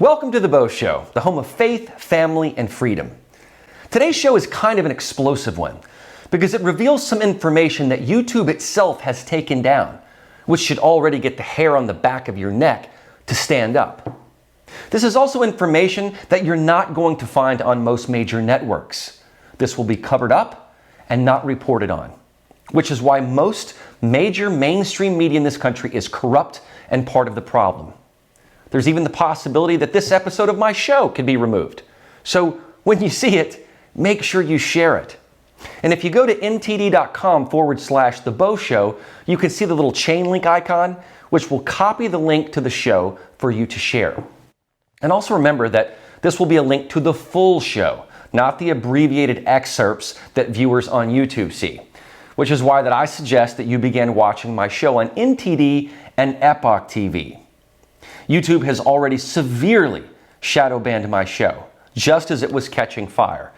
Welcome to the Beau Show, the home of faith, family, and freedom. Today's show is kind of an explosive one because it reveals some information that YouTube itself has taken down, which should already get the hair on the back of your neck to stand up. This is also information that you're not going to find on most major networks. This will be covered up and not reported on, which is why most major mainstream media in this country is corrupt and part of the problem. There's even the possibility that this episode of my show could be removed. So when you see it, make sure you share it. And if you go to ntd.com/The Beau Show, you can see the little chain link icon, which will copy the link to the show for you to share. And also remember that this will be a link to the full show, not the abbreviated excerpts that viewers on YouTube see, which is why that I suggest that you begin watching my show on NTD and Epoch TV. YouTube has already severely shadow banned my show, just as it was catching fire.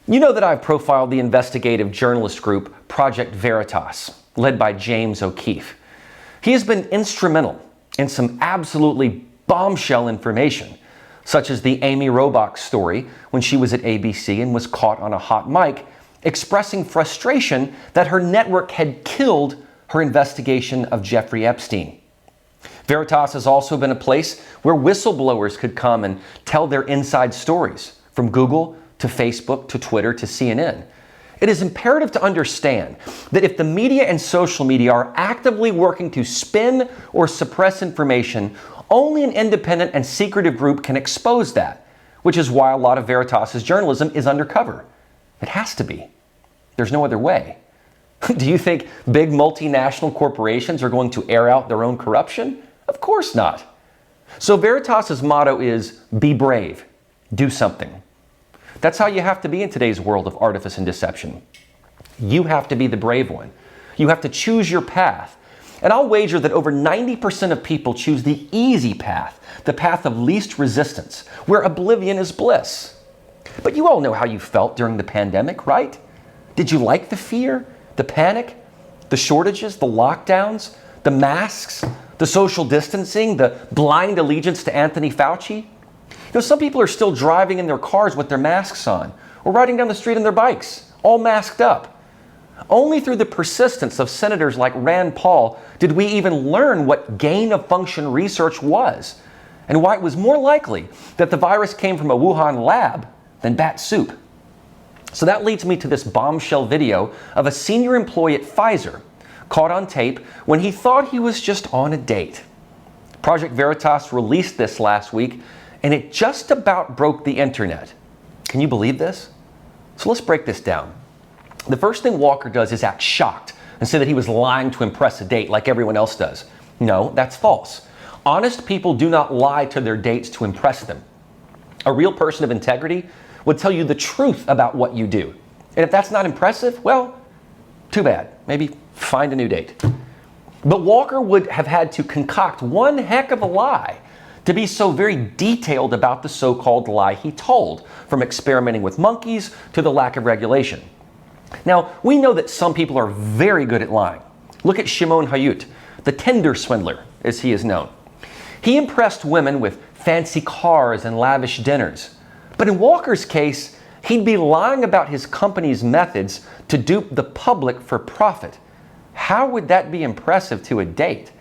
You know that I've profiled the investigative journalist group Project Veritas, led by James O'Keefe. He has been instrumental in some absolutely bombshell information, such as the Amy Robach story when she was at ABC and was caught on a hot mic expressing frustration that her network had killed her investigation of Jeffrey Epstein. Veritas has also been a place where whistleblowers could come and tell their inside stories, from Google to Facebook to Twitter to CNN. It is imperative to understand that if the media and social media are actively working to spin or suppress information, only an independent and secretive group can expose that, which is why a lot of Veritas' journalism is undercover. It has to be. There's no other way. Do you think big multinational corporations are going to air out their own corruption? Of course not. So Veritas' motto is, be brave, do something. That's how you have to be in today's world of artifice and deception. You have to be the brave one. You have to choose your path. And I'll wager that over 90% of people choose the easy path, the path of least resistance, where oblivion is bliss. But you all know how you felt during the pandemic, right? Did you like the fear, the panic, the shortages, the lockdowns, the masks, the social distancing, the blind allegiance to Anthony Fauci? You know, some people are still driving in their cars with their masks on, or riding down the street on their bikes, all masked up. Only through the persistence of senators like Rand Paul did we even learn what gain-of-function research was, and why it was more likely that the virus came from a Wuhan lab than bat soup. So that leads me to this bombshell video of a senior employee at Pfizer caught on tape when he thought he was just on a date. Project Veritas released this last week, and it just about broke the internet. Can you believe this? So let's break this down. The first thing Walker does is act shocked and say that he was lying to impress a date like everyone else does. No, that's false. Honest people do not lie to their dates to impress them. A real person of integrity would tell you the truth about what you do. And if that's not impressive, well, too bad. Maybe find a new date. But Walker would have had to concoct one heck of a lie to be so very detailed about the so-called lie he told, from experimenting with monkeys to the lack of regulation. Now, we know that some people are very good at lying. Look at Shimon Hayut, the Tinder swindler, as he is known. He impressed women with fancy cars and lavish dinners. But in Walker's case, he'd be lying about his company's methods to dupe the public for profit. How would that be impressive to a date?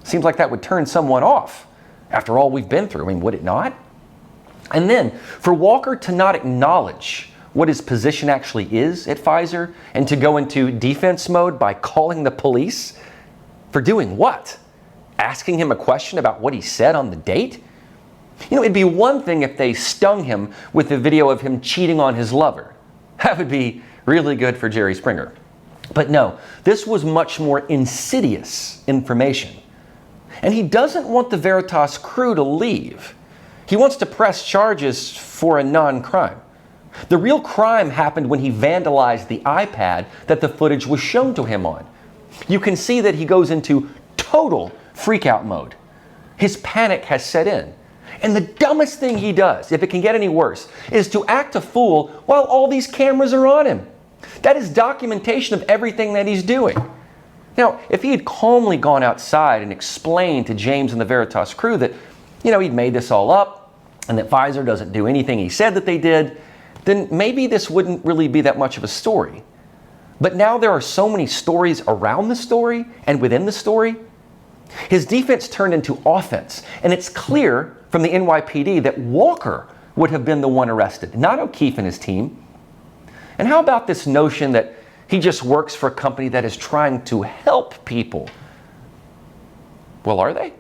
Seems like that would turn someone off. After all we've been through, I mean, would it not? And then, for Walker to not acknowledge what his position actually is at Pfizer and to go into defense mode by calling the police, for doing what? Asking him a question about what he said on the date? You know, it'd be one thing if they stung him with a video of him cheating on his lover. That would be really good for Jerry Springer. But no, this was much more insidious information. And he doesn't want the Veritas crew to leave. He wants to press charges for a non-crime. The real crime happened when he vandalized the iPad that the footage was shown to him on. You can see that he goes into total freakout mode. His panic has set in. And the dumbest thing he does, if it can get any worse, is to act a fool while all these cameras are on him. That is documentation of everything that he's doing. Now, if he had calmly gone outside and explained to James and the Veritas crew that he'd made this all up and that Pfizer doesn't do anything he said that they did, then maybe this wouldn't really be that much of a story. But now there are so many stories around the story and within the story. His defense turned into offense, and it's clear from the NYPD that Walker would have been the one arrested, not O'Keefe and his team. And how about this notion that he just works for a company that is trying to help people? Well, are they?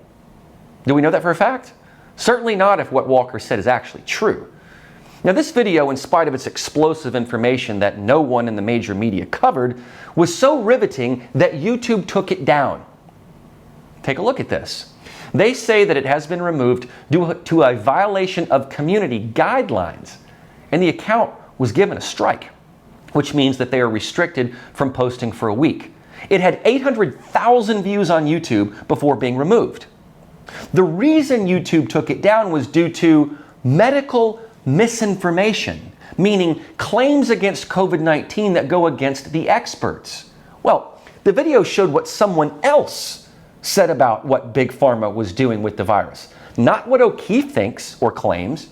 Do we know that for a fact? Certainly not if what Walker said is actually true. Now, this video, in spite of its explosive information that no one in the major media covered, was so riveting that YouTube took it down. Take a look at this. They say that it has been removed due to a violation of community guidelines, and the account was given a strike, which means that they are restricted from posting for a week. It had 800,000 views on YouTube before being removed. The reason YouTube took it down was due to medical misinformation, meaning claims against COVID-19 that go against the experts. Well, the video showed what someone else said about what Big Pharma was doing with the virus, not what O'Keefe thinks or claims.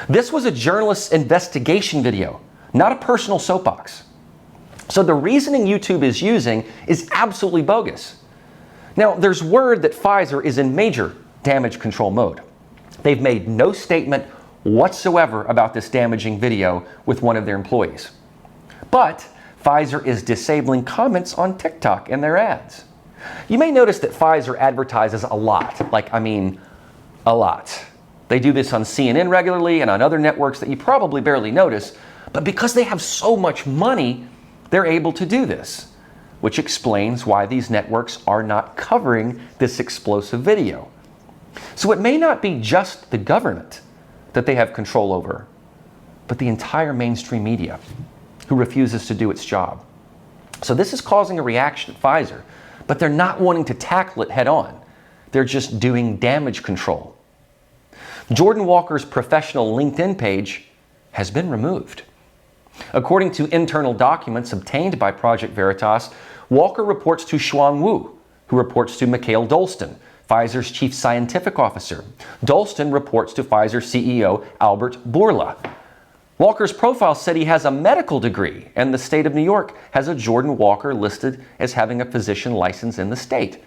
This was a journalist's investigation video, not a personal soapbox. So the reasoning YouTube is using is absolutely bogus. Now, there's word that Pfizer is in major damage control mode. They've made no statement whatsoever about this damaging video with one of their employees. But Pfizer is disabling comments on TikTok in their ads. You may notice that Pfizer advertises a lot, a lot. They do this on CNN regularly and on other networks that you probably barely notice, but because they have so much money, they're able to do this, which explains why these networks are not covering this explosive video. So it may not be just the government that they have control over, but the entire mainstream media who refuses to do its job. So this is causing a reaction at Pfizer, but they're not wanting to tackle it head on. They're just doing damage control. Jordon Walker's professional LinkedIn page has been removed. According to internal documents obtained by Project Veritas, Walker reports to Xuan Wu, who reports to Mikhail Dolston, Pfizer's chief scientific officer. Dolston reports to Pfizer CEO Albert Bourla. Walker's profile said he has a medical degree, and the state of New York has a Jordon Walker listed as having a physician license in the state.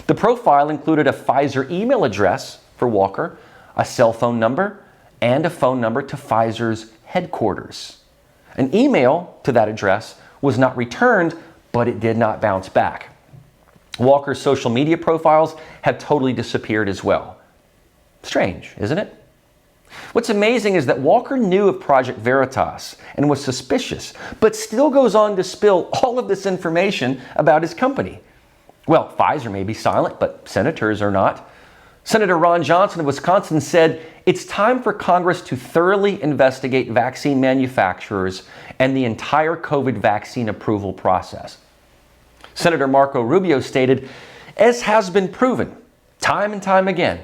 The profile included a Pfizer email address for Walker, a cell phone number, and a phone number to Pfizer's headquarters. An email to that address was not returned, but it did not bounce back. Walker's social media profiles have totally disappeared as well. Strange, isn't it? What's amazing is that Walker knew of Project Veritas and was suspicious, but still goes on to spill all of this information about his company. Well, Pfizer may be silent, but senators are not. Senator Ron Johnson of Wisconsin said, "It's time for Congress to thoroughly investigate vaccine manufacturers and the entire COVID vaccine approval process." Senator Marco Rubio stated, "As has been proven time and time again,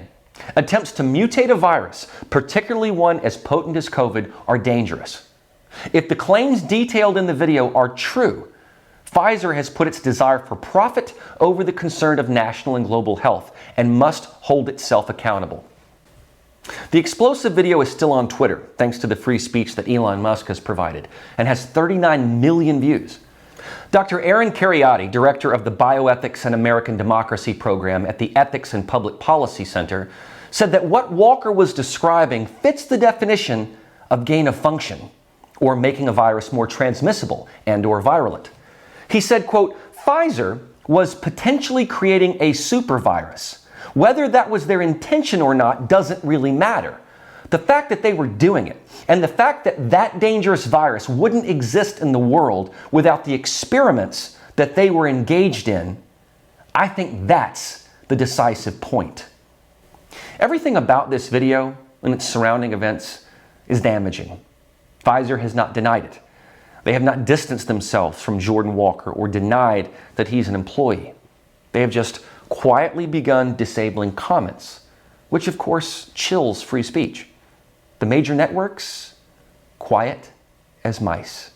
attempts to mutate a virus, particularly one as potent as COVID, are dangerous. If the claims detailed in the video are true, Pfizer has put its desire for profit over the concern of national and global health and must hold itself accountable." The explosive video is still on Twitter, thanks to the free speech that Elon Musk has provided, and has 39 million views. Dr. Aaron Kheriaty, director of the Bioethics and American Democracy program at the Ethics and Public Policy Center, said that what Walker was describing fits the definition of gain of function, or making a virus more transmissible and or virulent. He said, quote, "Pfizer was potentially creating a super virus. Whether that was their intention or not doesn't really matter. The fact that they were doing it, and the fact that that dangerous virus wouldn't exist in the world without the experiments that they were engaged in, I think that's the decisive point." Everything about this video and its surrounding events is damaging. Pfizer has not denied it. They have not distanced themselves from Jordon Walker or denied that he's an employee. They have just quietly begun disabling comments, which of course chills free speech. The major networks, quiet as mice.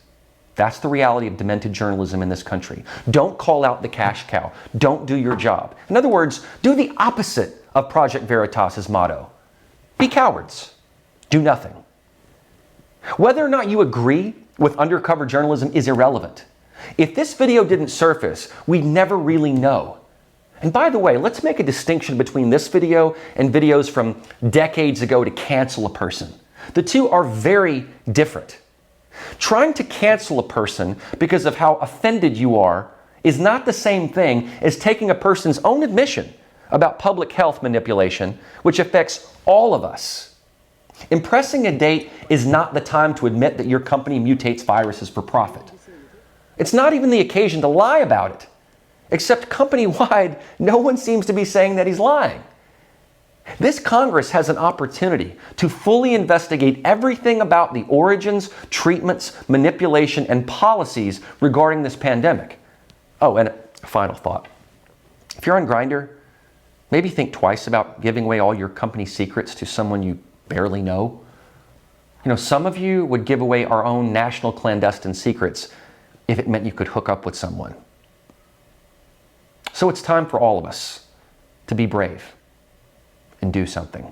That's the reality of demented journalism in this country. Don't call out the cash cow. Don't do your job. In other words, do the opposite of Project Veritas' motto: be cowards, do nothing. Whether or not you agree with undercover journalism is irrelevant. If this video didn't surface, we'd never really know. And by the way, let's make a distinction between this video and videos from decades ago to cancel a person. The two are very different. Trying to cancel a person because of how offended you are is not the same thing as taking a person's own admission about public health manipulation, which affects all of us. Impressing a date is not the time to admit that your company mutates viruses for profit. It's not even the occasion to lie about it. Except company-wide, no one seems to be saying that he's lying. This Congress has an opportunity to fully investigate everything about the origins, treatments, manipulation, and policies regarding this pandemic. Oh, and a final thought. If you're on Grindr, maybe think twice about giving away all your company secrets to someone you barely know. You know, some of you would give away our own national clandestine secrets if it meant you could hook up with someone. So it's time for all of us to be brave and do something.